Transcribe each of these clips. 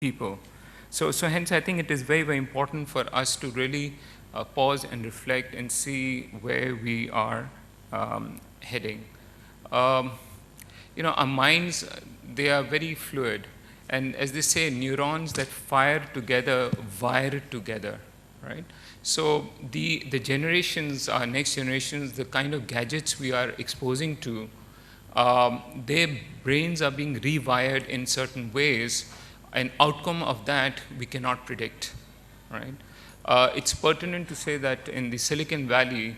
people. So hence I think it is very, very important for us to really pause and reflect and see where we are heading. Um, our minds, they are very fluid. And as they say, neurons that fire together, wire together, right? So the generations, our next generations, the kind of gadgets we are exposing to, their brains are being rewired in certain ways. An outcome of that we cannot predict, right? It's pertinent to say that in the Silicon Valley,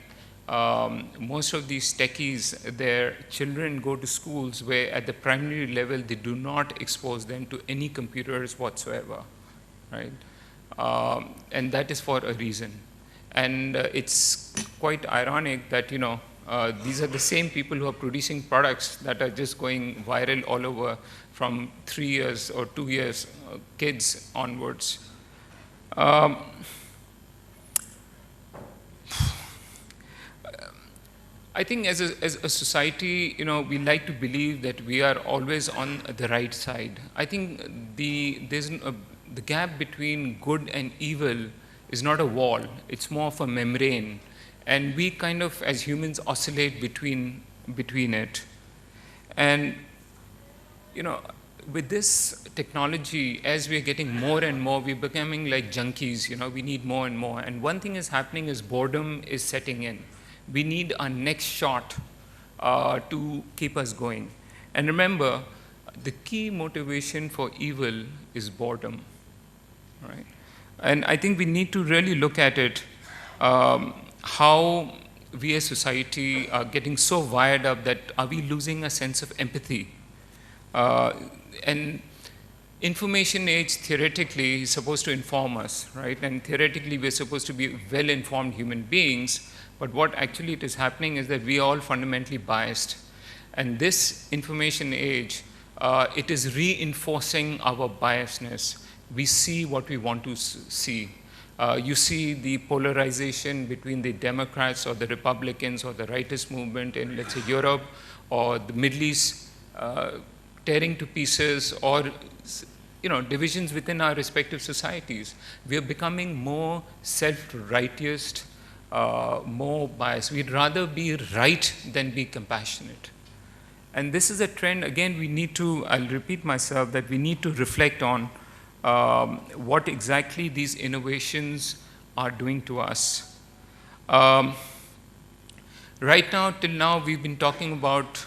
most of these techies, their children go to schools where at the primary level they do not expose them to any computers whatsoever, right? And that is for a reason. And it's quite ironic that, these are the same people who are producing products that are just going viral all over from 3 years or 2 years kids onwards. I think as a society, we like to believe that we are always on the right side. I think the gap between good and evil is not a wall, it's more of a membrane. And we kind of, as humans, oscillate between it. And, with this technology, as we're getting more and more, we're becoming like junkies, we need more and more. And one thing is happening is boredom is setting in. We need our next shot to keep us going. And remember, the key motivation for evil is boredom, right? And I think we need to really look at it, how we as society are getting so wired up that are we losing a sense of empathy? And information age theoretically is supposed to inform us, right? And theoretically we're supposed to be well-informed human beings, but what actually it is happening is that we are all fundamentally biased. And this information age, it is reinforcing our biasness. We see what we want to see. You see the polarization between the Democrats or the Republicans or the rightist movement in, let's say, Europe or the Middle East, tearing to pieces, or divisions within our respective societies. We are becoming more self-righteous, more biased. We'd rather be right than be compassionate. And this is a trend, again, I'll repeat myself, that we need to reflect on what exactly these innovations are doing to us. Right now, till now, we've been talking about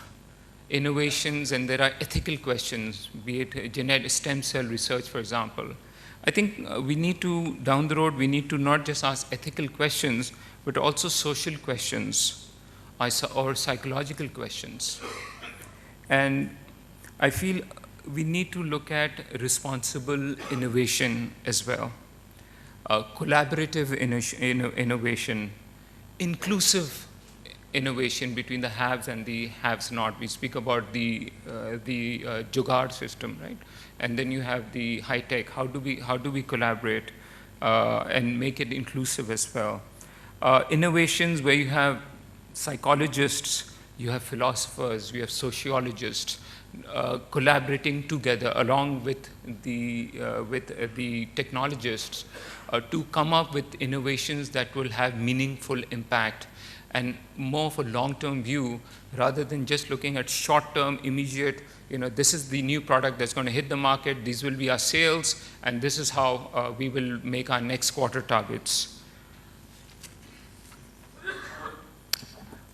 innovations, and there are ethical questions, be it genetic stem cell research, for example. I think we need to, down the road, we need to not just ask ethical questions, but also social questions or psychological questions. And I feel we need to look at responsible innovation as well, collaborative innovation, inclusive innovation between the haves and the haves not. We speak about the jugaad system, right? And then you have the high tech. How do we collaborate and make it inclusive as well? Innovations where you have psychologists, you have philosophers, you have sociologists collaborating together along with the technologists to come up with innovations that will have meaningful impact and more of a long-term view rather than just looking at short-term, immediate, this is the new product that's going to hit the market, these will be our sales, and this is how we will make our next quarter targets.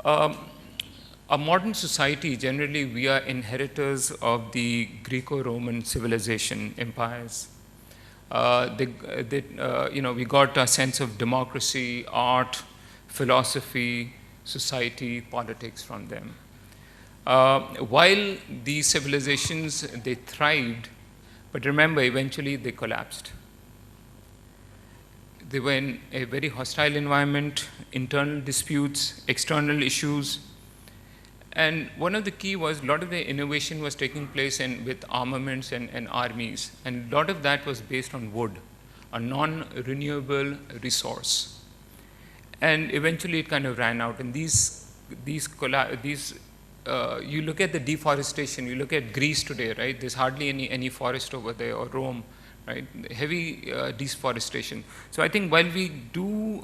A modern society, generally, we are inheritors of the Greco-Roman civilization empires. We got a sense of democracy, art, philosophy, society, politics from them. While these civilizations, they thrived, but remember, eventually they collapsed. They were in a very hostile environment, internal disputes, external issues. And one of the key was a lot of the innovation was taking place with armaments and armies. And a lot of that was based on wood, a non-renewable resource. And eventually it kind of ran out. And you look at the deforestation, you look at Greece today, right? There's hardly any forest over there, or Rome. right? Heavy deforestation. So I think while we do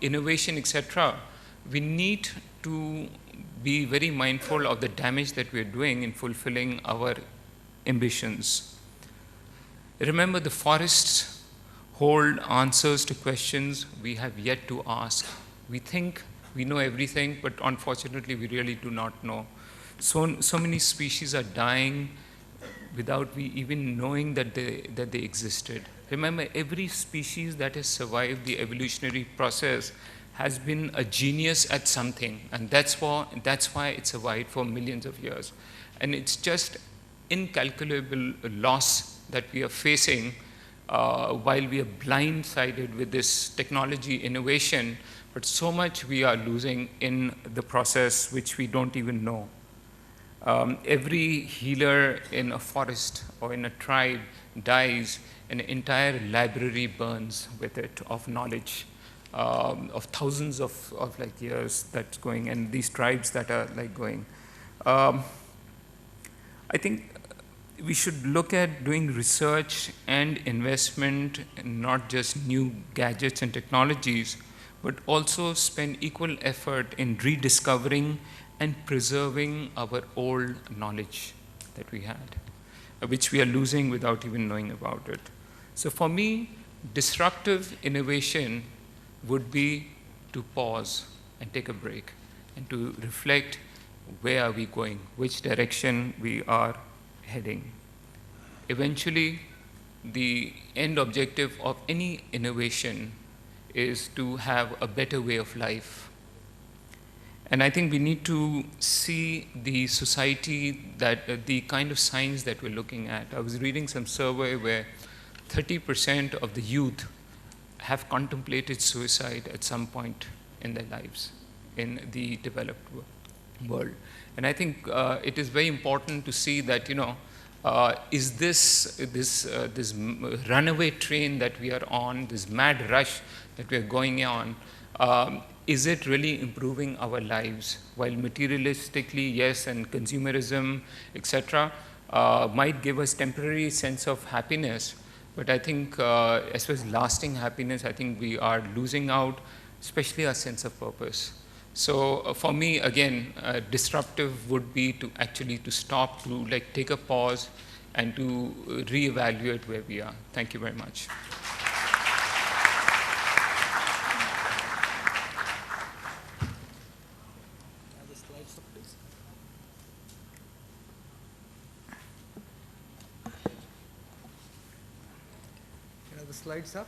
innovation, etc., we need to be very mindful of the damage that we're doing in fulfilling our ambitions. Remember, the forests hold answers to questions we have yet to ask. We think we know everything, but unfortunately, we really do not know. So many species are dying without we even knowing that they existed. Remember, every species that has survived the evolutionary process has been a genius at something, and that's why it survived for millions of years. And it's just incalculable loss that we are facing while we are blindsided with this technology innovation, but so much we are losing in the process which we don't even know. Every healer in a forest or in a tribe dies, an entire library burns with it of knowledge, of thousands of like years that's going, and these tribes that are like going. I think we should look at doing research and investment, in not just new gadgets and technologies, but also spend equal effort in rediscovering and preserving our old knowledge that we had, which we are losing without even knowing about it. So for me, disruptive innovation would be to pause and take a break and to reflect, where are we going, which direction we are heading. Eventually, the end objective of any innovation is to have a better way of life. And I think we need to see the society that, the kind of science that we're looking at. I was reading some survey where 30% of the youth have contemplated suicide at some point in their lives in the developed world. And I think it is very important to see that, is this runaway train that we are on, this mad rush that we are going on, is it really improving our lives? While materialistically, yes, and consumerism, etc., might give us temporary sense of happiness, but I think as far as lasting happiness, I think we are losing out, especially our sense of purpose. So for me, again, disruptive would be to actually to stop, to like take a pause and to reevaluate where we are. Thank you very much. The slides up.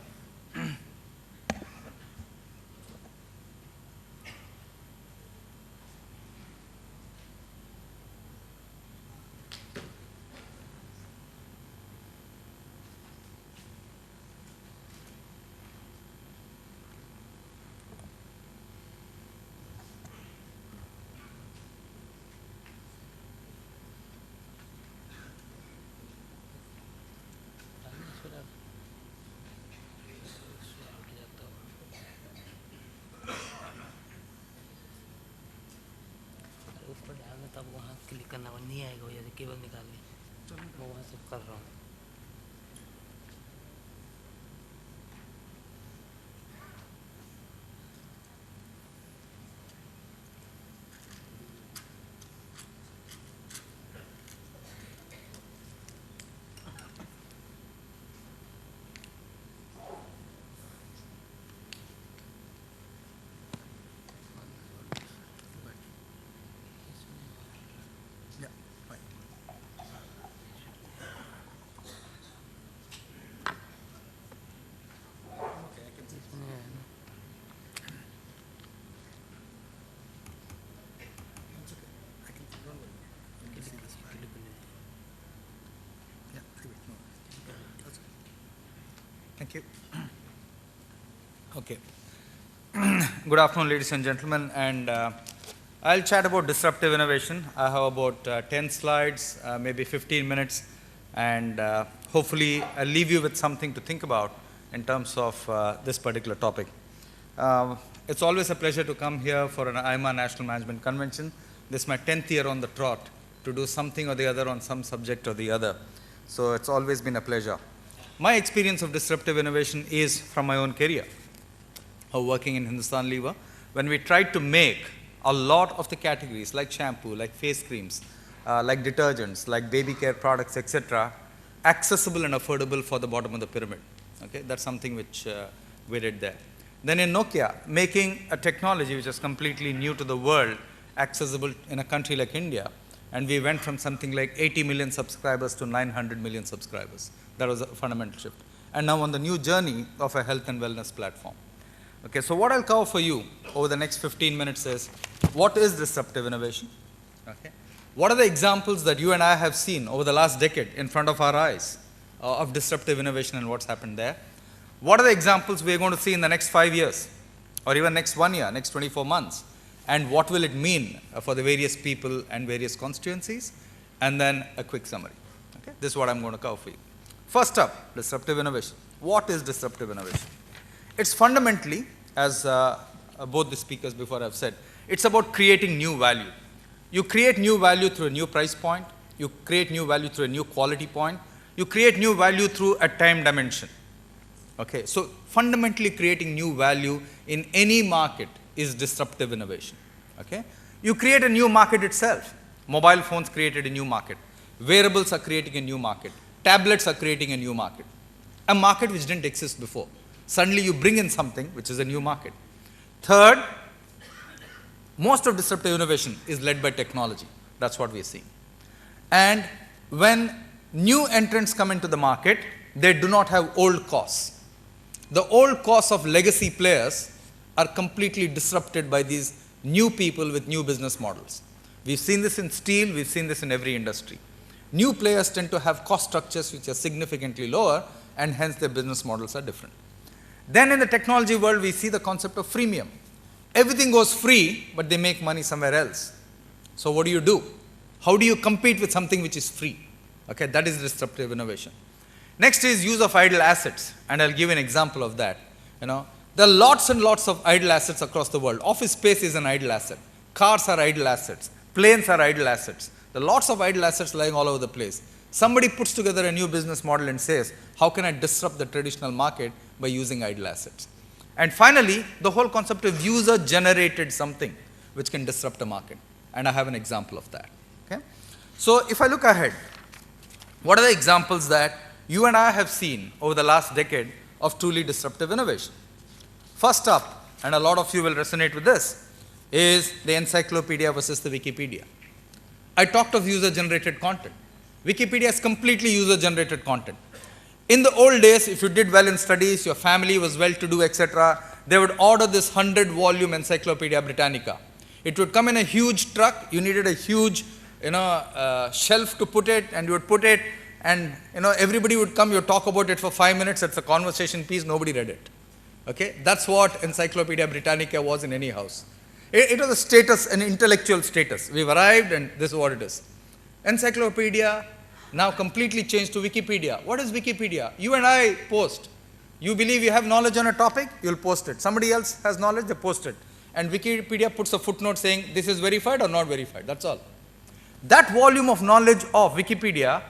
तब वहाँ click करना नहीं आएगा, या cable निकाल ली, मैं वहाँ से कर रहा हूँ। Thank you. Okay. Good afternoon, ladies and gentlemen, and I'll chat about disruptive innovation. I have about 10 slides, maybe 15 minutes, and hopefully I'll leave you with something to think about in terms of this particular topic. It's always a pleasure to come here for an AIMA National Management Convention. This is my 10th year on the trot to do something or the other on some subject or the other. So it's always been a pleasure. My experience of disruptive innovation is from my own career of working in Hindustan Lever, when we tried to make a lot of the categories like shampoo, like face creams, like detergents, like baby care products, etc., accessible and affordable for the bottom of the pyramid. Okay, that's something which we did there. Then in Nokia, making a technology which is completely new to the world, accessible in a country like India, and we went from something like 80 million subscribers to 900 million subscribers. That was a fundamental shift. And now on the new journey of a health and wellness platform. Okay, so what I'll cover for you over the next 15 minutes is, what is disruptive innovation? Okay. What are the examples that you and I have seen over the last decade in front of our eyes of disruptive innovation and what's happened there? What are the examples we're going to see in the next 5 years, or even next 1 year, next 24 months? And what will it mean for the various people and various constituencies? And then a quick summary. Okay? This is what I'm going to cover for you. First up, disruptive innovation. What is disruptive innovation? It's fundamentally, as both the speakers before have said, it's about creating new value. You create new value through a new price point. You create new value through a new quality point. You create new value through a time dimension. Okay, so fundamentally creating new value in any market is disruptive innovation. Okay, you create a new market itself. Mobile phones created a new market. Wearables are creating a new market. Tablets are creating a new market. A market which didn't exist before. Suddenly you bring in something which is a new market. Third, most of disruptive innovation is led by technology. That's what we are seeing. And when new entrants come into the market, they do not have old costs. The old costs of legacy players are completely disrupted by these new people with new business models. We've seen this in steel, we've seen this in every industry. New players tend to have cost structures which are significantly lower, and hence their business models are different. Then in the technology world, we see the concept of freemium. Everything goes free, but they make money somewhere else. So what do? How do you compete with something which is free? Okay, that is disruptive innovation. Next is use of idle assets, and I'll give an example of that. There are lots and lots of idle assets across the world. Office space is an idle asset. Cars are idle assets. Planes are idle assets. There are lots of idle assets lying all over the place. Somebody puts together a new business model and says, how can I disrupt the traditional market by using idle assets? And finally, the whole concept of user-generated something which can disrupt a market. And I have an example of that. Okay? So if I look ahead, what are the examples that you and I have seen over the last decade of truly disruptive innovation? First up, and a lot of you will resonate with this, is the encyclopedia versus the Wikipedia. I talked of user-generated content. Wikipedia is completely user-generated content. In the old days, if you did well in studies, your family was well-to-do, etc., they would order this 100-volume Encyclopedia Britannica. It would come in a huge truck. You needed a huge, shelf to put it, and you would put it, and everybody would come. You would talk about it for 5 minutes. It's a conversation piece. Nobody read it. Okay, that's what Encyclopedia Britannica was in any house. It was a status, an intellectual status. We've arrived, and this is what it is. Encyclopedia now completely changed to Wikipedia. What is Wikipedia? You and I post. You believe you have knowledge on a topic, you'll post it. Somebody else has knowledge, they post it. And Wikipedia puts a footnote saying this is verified or not verified. That's all. That volume of knowledge of Wikipedia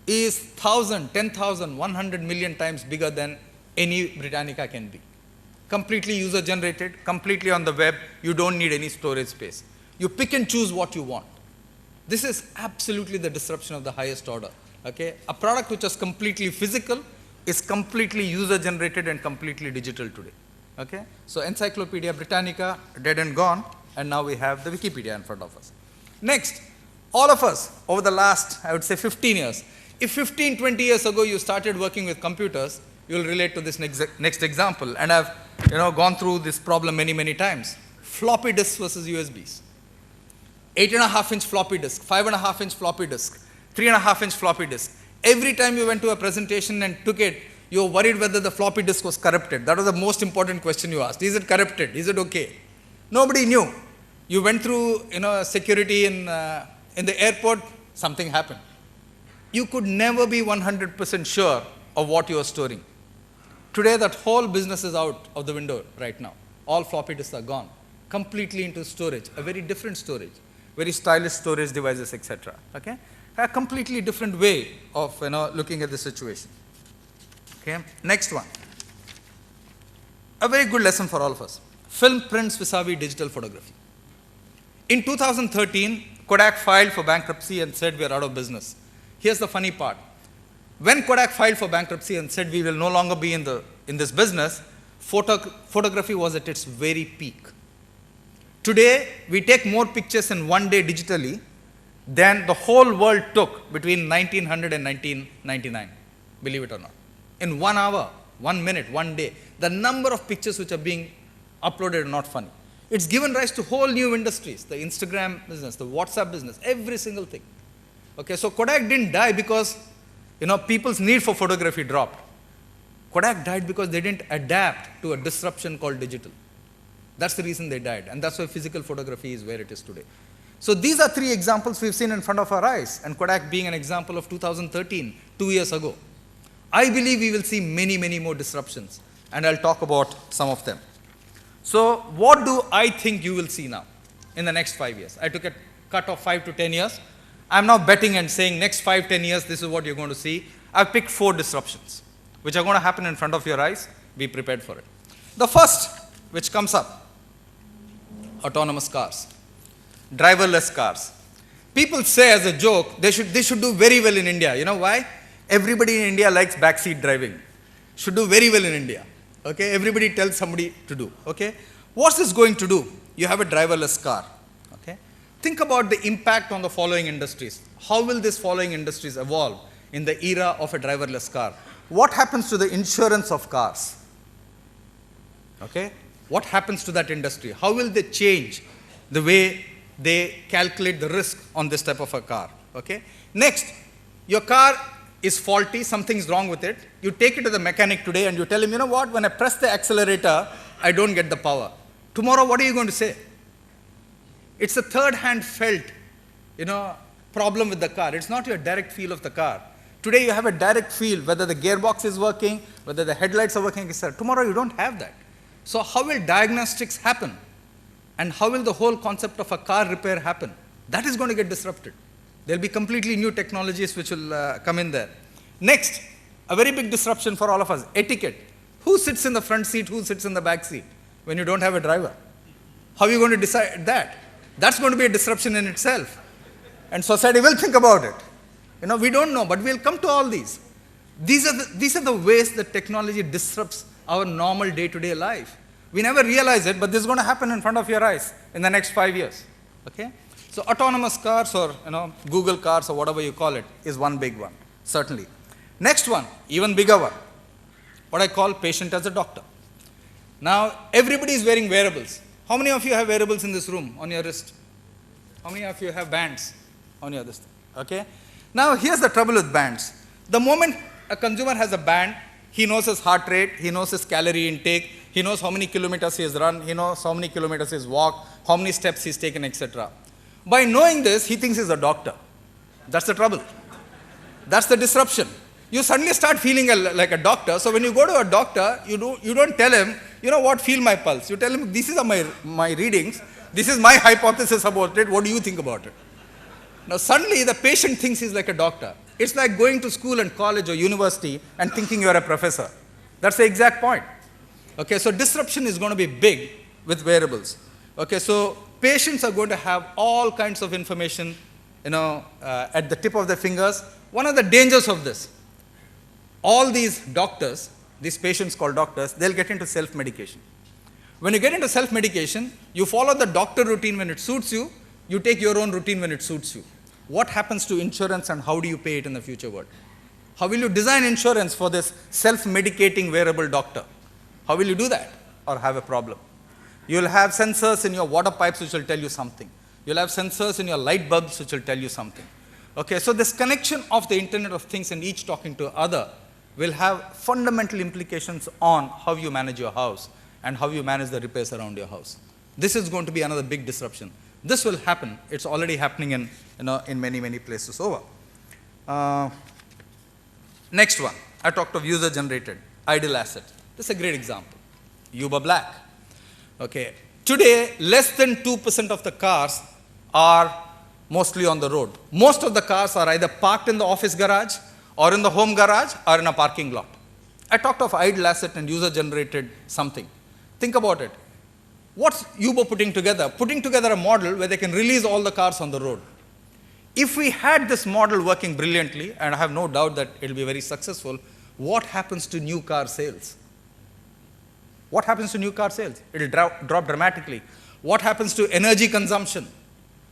is 1,000, 10,000, 100 million times bigger than any Britannica can be. Completely user-generated, completely on the web. You don't need any storage space. You pick and choose what you want. This is absolutely the disruption of the highest order. Okay? A product which is completely physical is completely user-generated and completely digital today. Okay? So Encyclopedia Britannica, dead and gone, and now we have the Wikipedia in front of us. Next, all of us, over the last, I would say 15 years, if 15, 20 years ago you started working with computers, you'll relate to this next example. And I've gone through this problem many, many times. Floppy disks versus USBs. 8.5-inch floppy disk, 5.5-inch floppy disk, 3.5-inch floppy disk. Every time you went to a presentation and took it, you were worried whether the floppy disk was corrupted. That was the most important question you asked. Is it corrupted? Is it okay? Nobody knew. You went through security in the airport, something happened. You could never be 100% sure of what you are storing. Today, that whole business is out of the window right now. All floppy disks are gone, completely into storage, a very different storage, very stylish storage devices, etc. Okay? A completely different way of looking at the situation. Okay, next one. A very good lesson for all of us. Film prints vis-a-vis digital photography. In 2013, Kodak filed for bankruptcy and said we are out of business. Here's the funny part. When Kodak filed for bankruptcy and said we will no longer be in this business, photography was at its very peak. Today, we take more pictures in one day digitally than the whole world took between 1900 and 1999, believe it or not. In 1 hour, 1 minute, 1 day, the number of pictures which are being uploaded are not funny. It's given rise to whole new industries, the Instagram business, the WhatsApp business, every single thing. Okay, so Kodak didn't die because people's need for photography dropped. Kodak died because they didn't adapt to a disruption called digital. That's the reason they died, and that's why physical photography is where it is today. So these are 3 examples we've seen in front of our eyes, and Kodak being an example of 2013, 2 years ago. I believe we will see many, many more disruptions, and I'll talk about some of them. So what do I think you will see now in the next 5 years? I took a cut of 5 to 10 years. I'm now betting and saying next 5, 10 years, this is what you're going to see. I've picked 4 disruptions, which are going to happen in front of your eyes. Be prepared for it. The first, which comes up, autonomous cars, driverless cars. People say as a joke, they should do very well in India. You know why? Everybody in India likes backseat driving. Should do very well in India. Okay, everybody tells somebody to do. Okay, what's this going to do? You have a driverless car. Okay, think about the impact on the following industries. How will these following industries evolve in the era of a driverless car? What happens to the insurance of cars? Okay, what happens to that industry? How will they change the way they calculate the risk on this type of a car? Okay, next, your car is faulty, something's wrong with it. You take it to the mechanic today and you tell him, you know what, when I press the accelerator, I don't get the power. Tomorrow, what are you going to say? It's a third-hand felt, problem with the car. It's not your direct feel of the car. Today, you have a direct feel, whether the gearbox is working, whether the headlights are working, etc. Tomorrow, you don't have that. So how will diagnostics happen? And how will the whole concept of a car repair happen? That is going to get disrupted. There will be completely new technologies which will come in there. Next, a very big disruption for all of us, etiquette. Who sits in the front seat, who sits in the back seat when you don't have a driver? How are you going to decide that? That's going to be a disruption in itself. And society will think about it. We don't know, but we'll come to all these. These are the ways that technology disrupts our normal day-to-day life. We never realize it, but this is going to happen in front of your eyes in the next 5 years. Okay? So autonomous cars or Google cars or whatever you call it is one big one, certainly. Next one, even bigger one, what I call patient as a doctor. Now, everybody is wearing wearables. How many of you have wearables in this room on your wrist? How many of you have bands on your wrist? Okay? Now, here's the trouble with bands. The moment a consumer has a band, he knows his heart rate, he knows his calorie intake, he knows how many kilometers he has run, he knows how many kilometers he has walked, how many steps he's taken, etc. By knowing this, he thinks he's a doctor. That's the trouble. That's the disruption. You suddenly start feeling like a doctor. So when you go to a doctor, you don't tell him, feel my pulse. You tell him, these are my readings. This is my hypothesis about it. What do you think about it? Now suddenly the patient thinks he's like a doctor. It's like going to school and college or university and thinking you're a professor. That's the exact point. Okay, so disruption is going to be big with wearables. Okay, so patients are going to have all kinds of information, at the tip of their fingers. One of the dangers of this, all these doctors, these patients called doctors, they'll get into self-medication. When you get into self-medication, you follow the doctor routine when it suits you, you take your own routine when it suits you. What happens to insurance and how do you pay it in the future world? How will you design insurance for this self-medicating wearable doctor? How will you do that or have a problem? You'll have sensors in your water pipes which will tell you something. You'll have sensors in your light bulbs which will tell you something. Okay, so this connection of the Internet of Things and each talking to other will have fundamental implications on how you manage your house and how you manage the repairs around your house. This is going to be another big disruption. This will happen. It's already happening in many, many places over. Next one, I talked of user-generated, idle asset. This is a great example. Uber Black. Okay, today less than 2% of the cars are mostly on the road. Most of the cars are either parked in the office garage or in the home garage or in a parking lot. I talked of idle asset and user-generated something. Think about it. What's Uber putting together? Putting together a model where they can release all the cars on the road. If we had this model working brilliantly, and I have no doubt that it will be very successful, what happens to new car sales? What happens to new car sales? It will drop dramatically. What happens to energy consumption?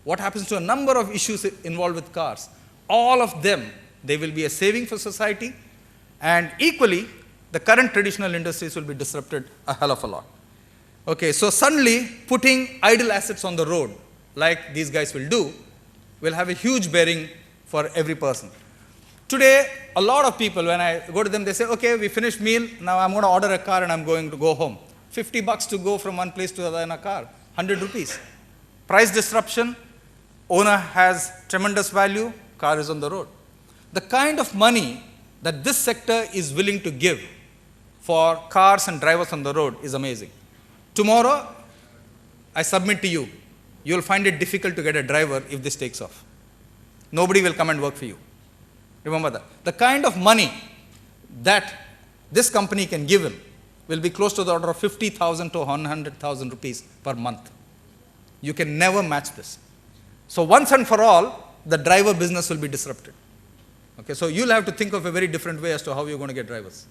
What happens to a number of issues involved with cars? All of them, they will be a saving for society, and equally, the current traditional industries will be disrupted a hell of a lot. Okay, so suddenly, putting idle assets on the road, like these guys will do, will have a huge bearing for every person. Today, a lot of people, when I go to them, they say, okay, we finished meal, now I'm going to order a car and I'm going to go home. $50 to go from one place to another in a car, 100 rupees. Price disruption, owner has tremendous value, car is on the road. The kind of money that this sector is willing to give for cars and drivers on the road is amazing. Tomorrow, I submit to you, you will find it difficult to get a driver if this takes off. Nobody will come and work for you. Remember that. The kind of money that this company can give him will be close to the order of 50,000 to 100,000 rupees per month. You can never match this. So once and for all, the driver business will be disrupted. Okay, so you'll have to think of a very different way as to how you're going to get drivers.